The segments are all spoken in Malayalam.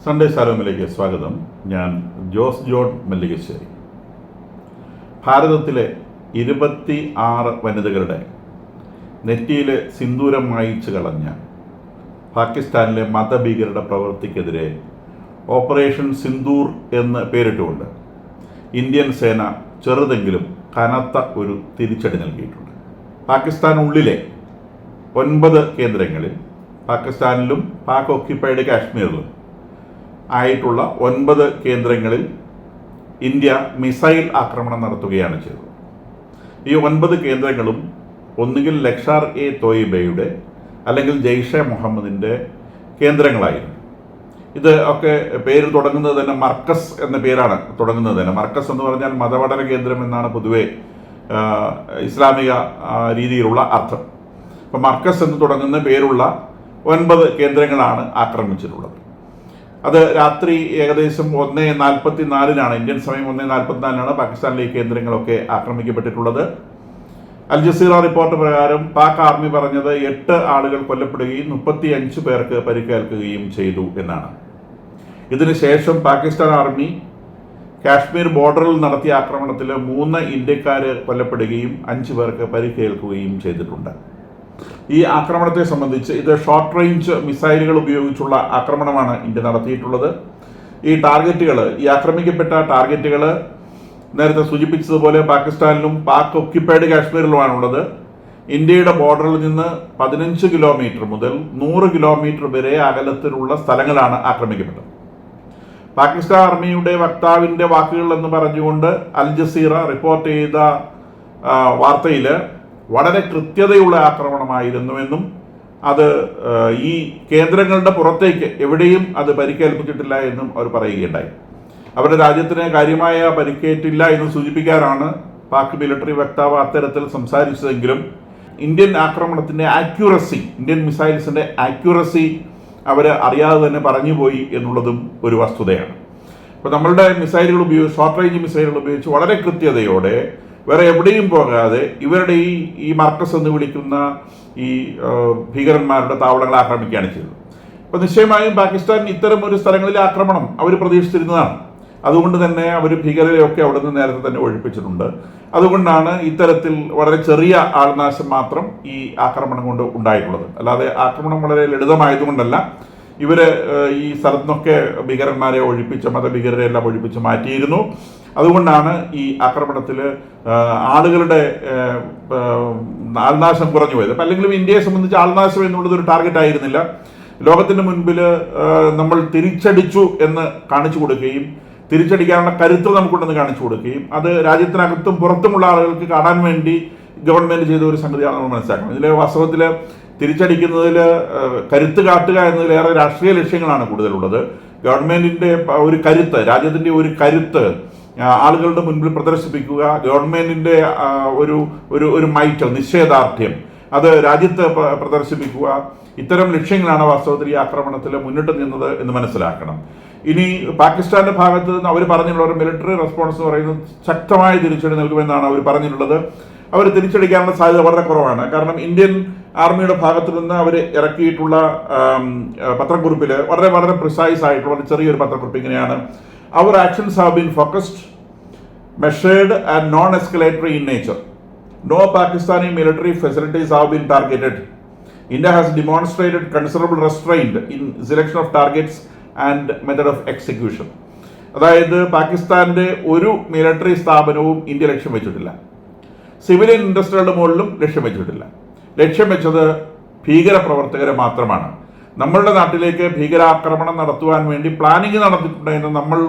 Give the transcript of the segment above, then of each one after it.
സൺഡേ ശാലോമിലേക്ക് സ്വാഗതം. ഞാൻ ജോസ് ജോൺ മല്ലികശ്ശേരി. ഭാരതത്തിലെ 26 വനിതകളുടെ നെറ്റിയിലെ സിന്ദൂരം മായിച്ചു കളഞ്ഞ പാകിസ്ഥാനിലെ മതഭീകരരുടെ പ്രവൃത്തിക്കെതിരെ ഓപ്പറേഷൻ സിന്ദൂർ എന്ന് പേരിട്ടുകൊണ്ട് ഇന്ത്യൻ സേന ചെറുതെങ്കിലും കനത്ത ഒരു തിരിച്ചടി നൽകിയിട്ടുണ്ട്. പാകിസ്ഥാനുള്ളിലെ 9 കേന്ദ്രങ്ങളിൽ, പാകിസ്ഥാനിലും പാക് ഓക്യുപ്പൈഡ് കാശ്മീരിലും ആയിട്ടുള്ള 9 കേന്ദ്രങ്ങളിൽ ഇന്ത്യ മിസൈൽ ആക്രമണം നടത്തുകയാണ് ചെയ്തത്. ഈ 9 കേന്ദ്രങ്ങളും ഒന്നുകിൽ ലഷ്കർ എ തോയിബയുടെ അല്ലെങ്കിൽ ജെയ്ഷെ മുഹമ്മദിൻ്റെ കേന്ദ്രങ്ങളായിരുന്നു. ഇത് ഒക്കെ പേര് തുടങ്ങുന്നത് തന്നെ മർക്കസ് എന്ന പേരാണ് തുടങ്ങുന്നത് തന്നെ. മർക്കസ് എന്ന് പറഞ്ഞാൽ മതപഠന കേന്ദ്രം എന്നാണ് പൊതുവെ ഇസ്ലാമിക രീതിയിലുള്ള അർത്ഥം. അപ്പം മർക്കസ് എന്ന് തുടങ്ങുന്ന പേരുള്ള 9 കേന്ദ്രങ്ങളാണ് ആക്രമിച്ചിട്ടുള്ളത്. അത് രാത്രി ഏകദേശം 1:44 ഇന്ത്യൻ സമയം 1:44 പാകിസ്ഥാനിലെ ഈ കേന്ദ്രങ്ങളൊക്കെ ആക്രമിക്കപ്പെട്ടിട്ടുള്ളത്. അൽ ജസീറ റിപ്പോർട്ട് പ്രകാരം പാക് ആർമി പറഞ്ഞത് 8 ആളുകൾ കൊല്ലപ്പെടുകയും 35 പേർക്ക് പരിക്കേൽക്കുകയും ചെയ്തു എന്നാണ്. ഇതിനുശേഷം പാകിസ്ഥാൻ ആർമി കാശ്മീർ ബോർഡറിൽ നടത്തിയ ആക്രമണത്തിൽ 3 ഇന്ത്യക്കാർ കൊല്ലപ്പെടുകയും 5 പേർക്ക് പരിക്കേൽക്കുകയും ചെയ്തിട്ടുണ്ട്. ഈ ആക്രമണത്തെ സംബന്ധിച്ച് ഇത് ഷോർട്ട് റേഞ്ച് മിസൈലുകൾ ഉപയോഗിച്ചുള്ള ആക്രമണമാണ് ഇന്ത്യ നടത്തിയിട്ടുള്ളത്. ഈ ആക്രമിക്കപ്പെട്ട ടാർഗറ്റുകൾ നേരത്തെ സൂചിപ്പിച്ചതുപോലെ പാകിസ്ഥാനിലും പാക് ഒക്യുപ്പൈഡ് കാശ്മീരിലുമാണുള്ളത്. ഇന്ത്യയുടെ ബോർഡറിൽ നിന്ന് 15 കിലോമീറ്റർ മുതൽ 100 കിലോമീറ്റർ വരെ അകലത്തിലുള്ള സ്ഥലങ്ങളാണ് ആക്രമിക്കപ്പെട്ടത്. പാകിസ്ഥാൻ ആർമിയുടെ വക്താവിൻ്റെ വാക്കുകൾ എന്ന് പറഞ്ഞുകൊണ്ട് അൽ ജസീറ റിപ്പോർട്ട് ചെയ്ത വാർത്തയിൽ വളരെ കൃത്യതയുള്ള ആക്രമണമായിരുന്നുവെന്നും അത് ഈ കേന്ദ്രങ്ങളുടെ പുറത്തേക്ക് എവിടെയും അത് പരിക്കേൽപ്പിച്ചിട്ടില്ല എന്നും അവർ പറയുകയുണ്ടായി. അവരുടെ രാജ്യത്തിന് കാര്യമായ പരിക്കേറ്റില്ല എന്ന് സൂചിപ്പിക്കാനാണ് പാക് മിലിറ്ററി വക്താവ് അത്തരത്തിൽ സംസാരിച്ചതെങ്കിലും ഇന്ത്യൻ ആക്രമണത്തിൻ്റെ ആക്യുറസി, ഇന്ത്യൻ മിസൈൽസിൻ്റെ ആക്യുറസി അവർ അറിയാതെ തന്നെ പറഞ്ഞുപോയി എന്നുള്ളതും ഒരു വസ്തുതയാണ്. അപ്പോൾ നമ്മളുടെ ഷോർട്ട് റേഞ്ച് മിസൈലുകൾ ഉപയോഗിച്ച് വളരെ കൃത്യതയോടെ വേറെ എവിടെയും പോകാതെ ഇവരുടെ ഈ മർക്കസ് എന്ന് വിളിക്കുന്ന ഈ ഭീകരന്മാരുടെ താവളങ്ങൾ ആക്രമിക്കുകയാണ് ചെയ്തത്. അപ്പോൾ നിശ്ചയമായും പാകിസ്ഥാൻ ഇത്തരം ഒരു സ്ഥലങ്ങളിലെ ആക്രമണം അവർ പ്രതീക്ഷിച്ചിരുന്നതാണ്. അതുകൊണ്ട് തന്നെ അവർ ഭീകരരെയൊക്കെ അവിടെ നിന്ന് നേരത്തെ തന്നെ ഒഴിപ്പിച്ചിട്ടുണ്ട്. അതുകൊണ്ടാണ് ഇത്തരത്തിൽ വളരെ ചെറിയ ആൾനാശം മാത്രം ഈ ആക്രമണം കൊണ്ട് ഉണ്ടായിട്ടുള്ളത്. അല്ലാതെ ആക്രമണം വളരെ ലളിതമായതുകൊണ്ടല്ല. ഇവർ ഈ സ്ഥലത്തു നിന്നൊക്കെ ഭീകരന്മാരെ മതഭീകരരെ എല്ലാം ഒഴിപ്പിച്ച് മാറ്റിയിരുന്നു. അതുകൊണ്ടാണ് ഈ ആക്രമണത്തിൽ ആളുകളുടെ ആൾനാശം കുറഞ്ഞു പോയത്. അപ്പം അല്ലെങ്കിലും ഇന്ത്യയെ സംബന്ധിച്ച് ആൾനാശം എന്നുള്ളത് ഒരു ടാർഗറ്റ് ആയിരുന്നില്ല. ലോകത്തിന് മുൻപിൽ നമ്മൾ തിരിച്ചടിച്ചു എന്ന് കാണിച്ചു കൊടുക്കുകയും തിരിച്ചടിക്കാനുള്ള കരുത്ത് നമുക്കുണ്ടെന്ന് കാണിച്ചു കൊടുക്കുകയും അത് രാജ്യത്തിനകത്തും പുറത്തുമുള്ള ആളുകൾക്ക് കാണാൻ വേണ്ടി ഗവൺമെൻറ് ചെയ്ത ഒരു സംഗതിയാണ് നമ്മൾ മനസ്സിലാക്കണം. ഇതിൽ വാസ്തവത്തിൽ തിരിച്ചടിക്കുന്നതിൽ കരുത്ത് കാട്ടുക എന്നതിലേറെ രാഷ്ട്രീയ ലക്ഷ്യങ്ങളാണ് കൂടുതലുള്ളത്. ഗവൺമെൻറ്റിൻ്റെ ഒരു കരുത്ത്, രാജ്യത്തിൻ്റെ ഒരു കരുത്ത് ആളുകളുടെ മുൻപിൽ പ്രദർശിപ്പിക്കുക, ഗവൺമെൻറ്റിൻ്റെ ഒരു മൈറ്റ്, നിശ്ചയദാർഢ്യം അത് രാജ്യത്ത് പ്രദർശിപ്പിക്കുക, ഇത്തരം ലക്ഷ്യങ്ങളാണ് വാസ്തവത്തിൽ ഈ ആക്രമണത്തിൽ മുന്നിട്ട് നിന്നത് എന്ന് മനസ്സിലാക്കണം. ഇനി പാകിസ്ഥാന്റെ ഭാഗത്ത് നിന്ന് അവർ പറഞ്ഞിട്ടുള്ള ഒരു മിലിറ്ററി റെസ്പോൺസ് എന്ന് പറയുന്നത് ശക്തമായ തിരിച്ചടി നൽകുമെന്നാണ് അവർ പറഞ്ഞിട്ടുള്ളത്. അവർ തിരിച്ചടിക്കാനുള്ള സാധ്യത വളരെ കുറവാണ്. കാരണം ഇന്ത്യൻ ആർമിയുടെ ഭാഗത്തു നിന്ന് അവർ ഇറക്കിയിട്ടുള്ള പത്രക്കുറിപ്പിൽ വളരെ വളരെ പ്രിസൈസ് ആയിട്ടുള്ള വളരെ ചെറിയൊരു പത്രക്കുറിപ്പ് ഇങ്ങനെയാണ്: our actions have been focused, measured and non escalatory in nature. No Pakistani military facilities have been targeted. India has demonstrated considerable restraint in selection of targets and method of execution. അതായത് പാകിസ്ഥാന്റെ ഒരു മിലിറ്ററി സ്ഥാപനവും ഇന്ത്യ ലക്ഷ്യം വെച്ചിട്ടില്ല. സിവിലിയൻ ഇൻഡസ്ട്രികളുടെ മുകളിലും ലക്ഷ്യം വെച്ചിട്ടില്ല. ലക്ഷ്യം വെച്ചത് ഭീകരപ്രവർത്തകരെ മാത്രമാണ്. നമ്മളുടെ നാട്ടിലേക്ക് ഭീകരാക്രമണം നടത്തുവാൻ വേണ്ടി പ്ലാനിങ് നടത്തിയിട്ടുണ്ടെന്ന് നമ്മൾ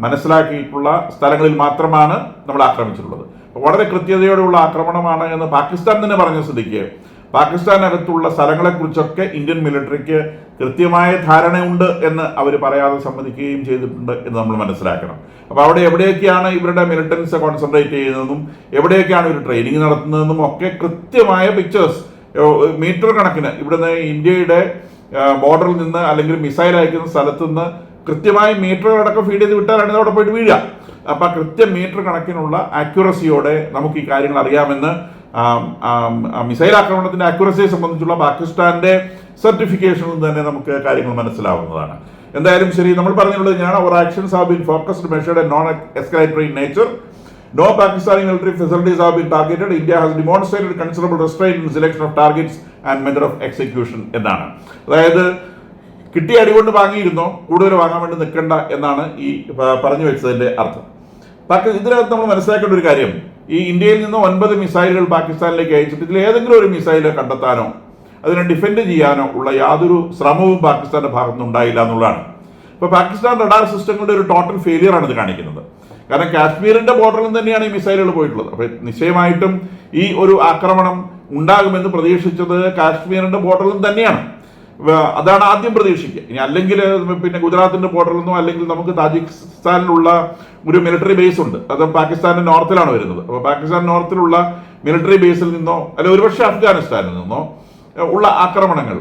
മനസ്സിലാക്കിയിട്ടുള്ള സ്ഥലങ്ങളിൽ മാത്രമാണ് നമ്മൾ ആക്രമിച്ചിട്ടുള്ളത്. വളരെ കൃത്യതയോടെയുള്ള ആക്രമണമാണ് എന്ന് പാകിസ്ഥാൻ തന്നെ പറഞ്ഞ സ്ഥിതിക്ക് പാകിസ്ഥാനകത്തുള്ള സ്ഥലങ്ങളെക്കുറിച്ചൊക്കെ ഇന്ത്യൻ മിലിറ്ററിക്ക് കൃത്യമായ ധാരണയുണ്ട് എന്ന് അവർ പറയാതെ സമ്മതിക്കുകയും ചെയ്തിട്ടുണ്ട് എന്ന് നമ്മൾ മനസ്സിലാക്കണം. അപ്പോൾ അവിടെ എവിടെയൊക്കെയാണ് ഇവരുടെ മിലിറ്റൻസ് കോൺസെൻട്രേറ്റ് ചെയ്യുന്നതെന്നും എവിടെയൊക്കെയാണ് ഇവർ ട്രെയിനിങ് നടത്തുന്നതെന്നും ഒക്കെ കൃത്യമായ പിക്ചേഴ്സ് മീറ്റർ കണക്കിന് ഇവിടുന്ന് ഇന്ത്യയുടെ ബോർഡറിൽ നിന്ന് അല്ലെങ്കിൽ മിസൈൽ അയക്കുന്ന സ്ഥലത്ത് നിന്ന് കൃത്യമായി മീറ്ററുകളടക്കം ഫീഡ് ചെയ്ത് വിട്ടാലാണ് ഇത് അവിടെ പോയിട്ട് വീഴുക. അപ്പം കൃത്യം മീറ്റർ കണക്കിനുള്ള ആക്യുറസിയോടെ നമുക്ക് ഈ കാര്യങ്ങൾ അറിയാമെന്ന് മിസൈൽ ആക്രമണത്തിന്റെ അക്യുറസിയെ സംബന്ധിച്ചുള്ള പാകിസ്ഥാന്റെ സർട്ടിഫിക്കേഷനിൽ തന്നെ നമുക്ക് കാര്യങ്ങൾ മനസ്സിലാവുന്നതാണ്. എന്തായാലും ശരി, നമ്മൾ പറഞ്ഞിട്ടുള്ളത് ഞാൻ our actions have been focused, measured and non escalatory in nature. No Pakistani military facilities have been targeted. India has demonstrated considerable restraint in selection of targets and method of execution എന്നാണ്. അതായത് കിട്ടിയ അടികൊണ്ട് വാങ്ങിയിരുന്നോ, കൂടുതൽ വാങ്ങാൻ വേണ്ടി നിൽക്കണ്ട എന്നാണ് ഈ പറഞ്ഞു വെച്ചതിന്റെ അർത്ഥം. ഇതിനകത്ത് നമ്മൾ മനസ്സിലാക്കേണ്ട ഒരു കാര്യം, ഈ ഇന്ത്യയിൽ നിന്ന് 9 മിസൈലുകൾ പാകിസ്ഥാനിലേക്ക് അയച്ചിട്ട് ഇതിൽ ഏതെങ്കിലും ഒരു മിസൈൽ കണ്ടെത്താനോ അതിനെ ഡിഫെൻഡ് ചെയ്യാനോ ഉള്ള യാതൊരു ശ്രമവും പാകിസ്ഥാന്റെ ഭാഗത്തുനിന്ന് ഉണ്ടായില്ല എന്നുള്ളതാണ്. ഇപ്പോൾ പാകിസ്ഥാൻ റഡാർ സിസ്റ്റങ്ങളുടെ ഒരു ടോട്ടൽ ഫെയിലിയർ ആണ് ഇത് കാണിക്കുന്നത്. കാരണം കാശ്മീരിന്റെ ബോർഡറിൽ തന്നെയാണ് ഈ മിസൈലുകൾ പോയിട്ടുള്ളത്. അപ്പോൾ നിശ്ചയമായിട്ടും ഈ ഒരു ആക്രമണം ഉണ്ടാകുമെന്ന് പ്രതീക്ഷിച്ചത് കാശ്മീരിന്റെ ബോർഡറിൽ തന്നെയാണ്. അതാണ് ആദ്യം പ്രതീക്ഷിക്കുക. ഇനി അല്ലെങ്കിൽ പിന്നെ ഗുജറാത്തിന്റെ ബോർഡറിൽ നിന്നോ, അല്ലെങ്കിൽ നമുക്ക് താജിക്കിസ്ഥാനിലുള്ള ഒരു മിലിറ്ററി ബേസ് ഉണ്ട്, അത് പാകിസ്ഥാന്റെ നോർത്തിലാണ് വരുന്നത്. അപ്പോൾ പാകിസ്ഥാൻ നോർത്തിലുള്ള മിലിറ്ററി ബേസിൽ നിന്നോ, അല്ലെങ്കിൽ ഒരുപക്ഷെ അഫ്ഗാനിസ്ഥാനിൽ നിന്നോ ഉള്ള ആക്രമണങ്ങൾ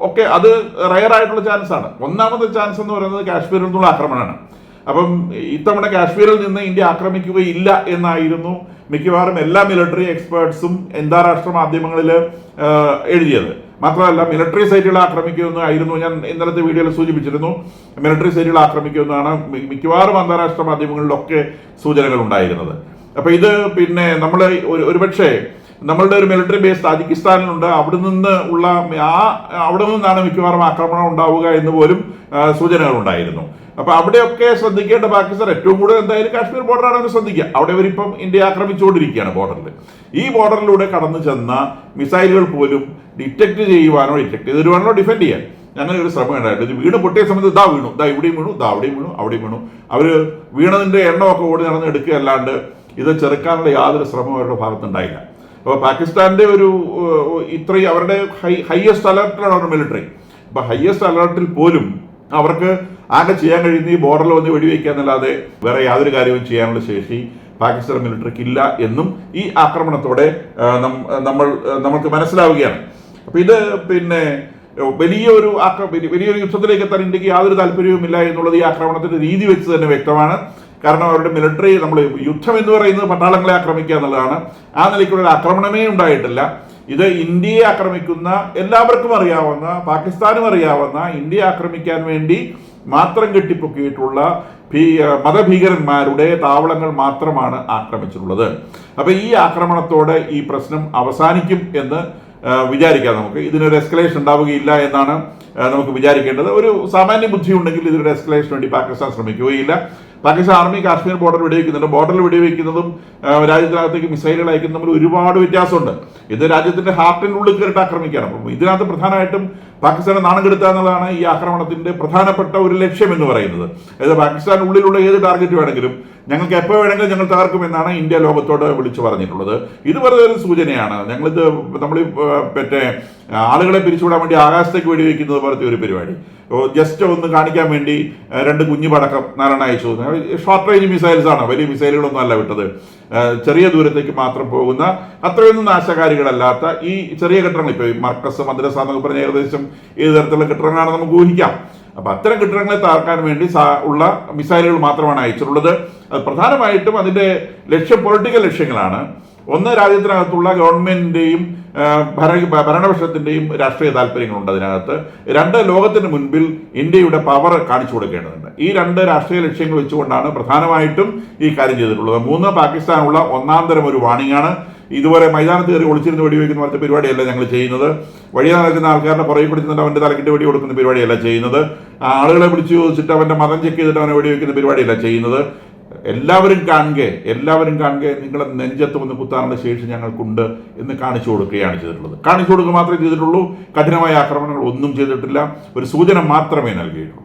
ഒക്കെ അത് റയർ ആയിട്ടുള്ള ചാൻസ് ആണ്. ഒന്നാമത്തെ ചാൻസ് എന്ന് പറയുന്നത് കാശ്മീരിൽ നിന്നുള്ള ആക്രമണമാണ്. അപ്പം ഇത്തവണ കാശ്മീരിൽ നിന്ന് ഇന്ത്യ ആക്രമിക്കുകയില്ല എന്നായിരുന്നു മിക്കവാറും എല്ലാ മിലിറ്ററി എക്സ്പേർട്സും അന്താരാഷ്ട്ര മാധ്യമങ്ങളിൽ എഴുതിയത്. മാത്രമല്ല മിലിറ്ററി സൈറ്റുകൾ ആക്രമിക്കുമെന്നായിരുന്നു, ഞാൻ ഇന്നലത്തെ വീഡിയോയിൽ സൂചിപ്പിച്ചിരുന്നു, മിലിറ്ററി സൈറ്റുകൾ ആക്രമിക്കുമെന്നാണ് മിക്കവാറും അന്താരാഷ്ട്ര മാധ്യമങ്ങളിലൊക്കെ സൂചനകൾ ഉണ്ടായിരുന്നത്. അപ്പൊ ഇത് പിന്നെ നമ്മൾ ഒരുപക്ഷെ നമ്മളുടെ ഒരു മിലിറ്ററി ബേസ് താജിക്കിസ്ഥാനിലുണ്ട്, അവിടെ നിന്നാണ് മിക്കവാറും ആക്രമണം ഉണ്ടാവുക എന്ന് പോലും സൂചനകൾ ഉണ്ടായിരുന്നു. അപ്പൊ അവിടെയൊക്കെ ശ്രദ്ധിക്കേണ്ട പാകിസ്ഥാൻ ഏറ്റവും കൂടുതൽ എന്തായാലും കാശ്മീർ ബോർഡറാണ് അവർ ശ്രദ്ധിക്കുക. അവിടെ അവരിപ്പം ഇന്ത്യ ആക്രമിച്ചുകൊണ്ടിരിക്കുകയാണ് ബോർഡറിൽ. ഈ ബോർഡറിലൂടെ കടന്നു ചെന്ന മിസൈലുകൾ പോലും ഡിറ്റക്ട് ചെയ്യുവാനോ ഡിറ്റക്ട് ചെയ്തിരുവാനോ ഡിഫെൻഡ് ചെയ്യാൻ അങ്ങനെ ഒരു ശ്രമം ഉണ്ടായിട്ടുണ്ട്. ഇത് വീണ് പൊട്ടിയ സമയത്ത് വീണു, ഇവിടെയും വീണു, അവിടെയും വീണു, അവിടെയും വീണു. അവർ വീണതിന്റെ എണ്ണമൊക്കെ ഓടി നടന്ന് എടുക്കുക, അല്ലാണ്ട് ഇത് ചെറുക്കാനുള്ള യാതൊരു ശ്രമവും അവരുടെ ഭാഗത്തുണ്ടായില്ല. അപ്പോൾ പാകിസ്ഥാന്റെ ഒരു ഇത്രയും അവരുടെ ഹൈയസ്റ്റ് അലർട്ടിലാണ് അവർ മിലിറ്ററി. അപ്പൊ ഹൈയസ്റ്റ് അലർട്ടിൽ പോലും അവർക്ക് ആകെ ചെയ്യാൻ കഴിയുന്ന ഈ ബോർഡറിൽ വന്ന് വെടിവെക്കുക എന്നല്ലാതെ വേറെ യാതൊരു കാര്യവും ചെയ്യാനുള്ള ശേഷി പാകിസ്ഥാൻ മിലിറ്ററിക്ക് ഇല്ല എന്നും ഈ ആക്രമണത്തോടെ നമ്മൾക്ക് മനസ്സിലാവുകയാണ്. അപ്പൊ ഇത് പിന്നെ വലിയൊരു യുദ്ധത്തിലേക്ക് എത്താൻ ഇന്ത്യക്ക് യാതൊരു താല്പര്യവുമില്ല എന്നുള്ളത് ഈ ആക്രമണത്തിന്റെ രീതി വെച്ച് തന്നെ വ്യക്തമാണ്. കാരണം അവരുടെ മിലിറ്ററി, നമ്മൾ യുദ്ധം എന്ന് പറയുന്നത് പട്ടാളങ്ങളെ ആക്രമിക്കുക എന്നുള്ളതാണ്. ആ നിലയ്ക്കുള്ള ആക്രമണമേ ഉണ്ടായിട്ടില്ല. ഇത് ഇന്ത്യയെ ആക്രമിക്കുന്ന എല്ലാവർക്കും അറിയാവുന്ന, പാകിസ്ഥാനും അറിയാവുന്ന, ഇന്ത്യയെ ആക്രമിക്കാൻ വേണ്ടി മാത്രം കെട്ടിപ്പൊക്കിയിട്ടുള്ള മതഭീകരന്മാരുടെ താവളങ്ങൾ മാത്രമാണ് ആക്രമിച്ചിട്ടുള്ളത്. അപ്പൊ ഈ ആക്രമണത്തോടെ ഈ പ്രശ്നം അവസാനിക്കും എന്ന് വിചാരിക്കാം. നമുക്ക് ഇതിനൊരു എസ്കലേഷൻ ഉണ്ടാവുകയില്ല എന്നാണ് നമുക്ക് വിചാരിക്കേണ്ടത്. ഒരു സാമാന്യ ബുദ്ധി ഉണ്ടെങ്കിൽ ഇതിനൊരു എസ്കലേഷൻ വേണ്ടി പാകിസ്ഥാൻ ശ്രമിക്കുകയില്ല. പാകിസ്ഥാൻ ആർമി കാശ്മീർ ബോർഡർ വെടിവെക്കുന്നുണ്ട്. ബോർഡറിൽ വെടിവെക്കുന്നതും രാജ്യത്തിനകത്തേക്ക് മിസൈലുകൾ അയക്കുന്നതും തമ്മിൽ ഒരുപാട് വ്യത്യാസമുണ്ട്. ഇത് രാജ്യത്തിന്റെ ഹാർട്ടിനുള്ളിൽ കയറിട്ട് ആക്രമിക്കുകയാണ്. അപ്പം ഇതിനകത്ത് പ്രധാനമായിട്ടും പാകിസ്ഥാനെ നാണം കെടുത്തുക എന്നുള്ളതാണ് ഈ ആക്രമണത്തിന്റെ പ്രധാനപ്പെട്ട ഒരു ലക്ഷ്യം എന്ന് പറയുന്നത്. അതായത് പാകിസ്ഥാനുള്ളിലുള്ള ഏത് ടാർഗറ്റ് വേണമെങ്കിലും ഞങ്ങൾക്ക് എപ്പോൾ വേണമെങ്കിലും ഞങ്ങൾ തകർക്കുമെന്നാണ് ഇന്ത്യ ലോകത്തോട് വിളിച്ചു പറഞ്ഞിട്ടുള്ളത്. ഇത് വെറുതെ ഒരു സൂചനയാണ്. നമ്മൾ മറ്റേ ആളുകളെ പിരിച്ചുവിടാൻ വേണ്ടി ആകാശത്തേക്ക് വെടിവെക്കുന്നത് പോലത്തെ ഒരു പരിപാടി, ജസ്റ്റ് ഒന്ന് കാണിക്കാൻ വേണ്ടി 2 കുഞ്ഞു പടക്കം നാലെണ്ണം അയച്ചു. ഷോർട്ട് റേഞ്ച് മിസൈൽസ് ആണ്, വലിയ മിസൈലുകളൊന്നും അല്ല വിട്ടത്. ചെറിയ ദൂരത്തേക്ക് മാത്രം പോകുന്ന, അത്രയൊന്നും നാശകാരികളല്ലാത്ത ഈ ചെറിയ കെട്ടിടങ്ങൾ, ഇപ്പൊ മർക്കസ്, മദ്രസ എന്നൊക്കെ പറഞ്ഞ ഏകദേശം ഏത് തരത്തിലുള്ള കെട്ടിടങ്ങളാണെന്ന് നമുക്ക് ഊഹിക്കാം. അപ്പൊ അത്തരം കെട്ടിടങ്ങളെ തകർക്കാൻ വേണ്ടി ഉള്ള മിസൈലുകൾ മാത്രമാണ് അയച്ചിട്ടുള്ളത്. അത് പ്രധാനമായിട്ടും അതിന്റെ ലക്ഷ്യം പൊളിറ്റിക്കൽ ലക്ഷ്യങ്ങളാണ്. ഒന്ന്, രാജ്യത്തിനകത്തുള്ള ഗവൺമെന്റിന്റെയും ഭരണപക്ഷത്തിന്റെയും രാഷ്ട്രീയ താല്പര്യങ്ങളുണ്ട് അതിനകത്ത്. 2, ലോകത്തിന് മുൻപിൽ ഇന്ത്യയുടെ പവർ കാണിച്ചു കൊടുക്കേണ്ടതുണ്ട്. ഈ 2 രാഷ്ട്രീയ ലക്ഷ്യങ്ങൾ വെച്ചുകൊണ്ടാണ് പ്രധാനമായിട്ടും ഈ കാര്യം ചെയ്തിട്ടുള്ളത്. 3, പാകിസ്ഥാനുള്ള ഒന്നാം തരം ഒരു വാണിംഗ് ആണ്. ഇതുപോലെ മൈതാനത്ത് കയറി ഒളിച്ചിരുന്ന് വെടിവെക്കുന്ന പോലത്തെ പരിപാടിയല്ല ഞങ്ങൾ ചെയ്യുന്നത്. വഴിയെ നടക്കുന്ന ആൾക്കാരുടെ പുറകെ പിടിച്ചിട്ട് അവന്റെ തലക്കിട്ട് വെടി കൊടുക്കുന്ന പരിപാടിയല്ല ചെയ്യുന്നത്. ആളുകളെ പിടിച്ചു ചോദിച്ചിട്ട് അവന്റെ മതം ചെക്ക് ചെയ്തിട്ട് അവനെ വെടിവെക്കുന്ന പരിപാടിയല്ല ചെയ്യുന്നത്. എല്ലാവരും കാണുക നിങ്ങളെ നെഞ്ചത്ത് വന്ന് കുത്താനുള്ള ശേഷി ഞങ്ങൾക്കുണ്ട് എന്ന് കാണിച്ചു കൊടുക്കുകയാണ് ചെയ്തിട്ടുള്ളത്. കാണിച്ചു കൊടുക്കുക മാത്രമേ ചെയ്തിട്ടുള്ളൂ. കഠിനമായ ആക്രമണങ്ങൾ ഒന്നും ചെയ്തിട്ടില്ല. ഒരു സൂചന മാത്രമേ നൽകിയിട്ടുള്ളൂ.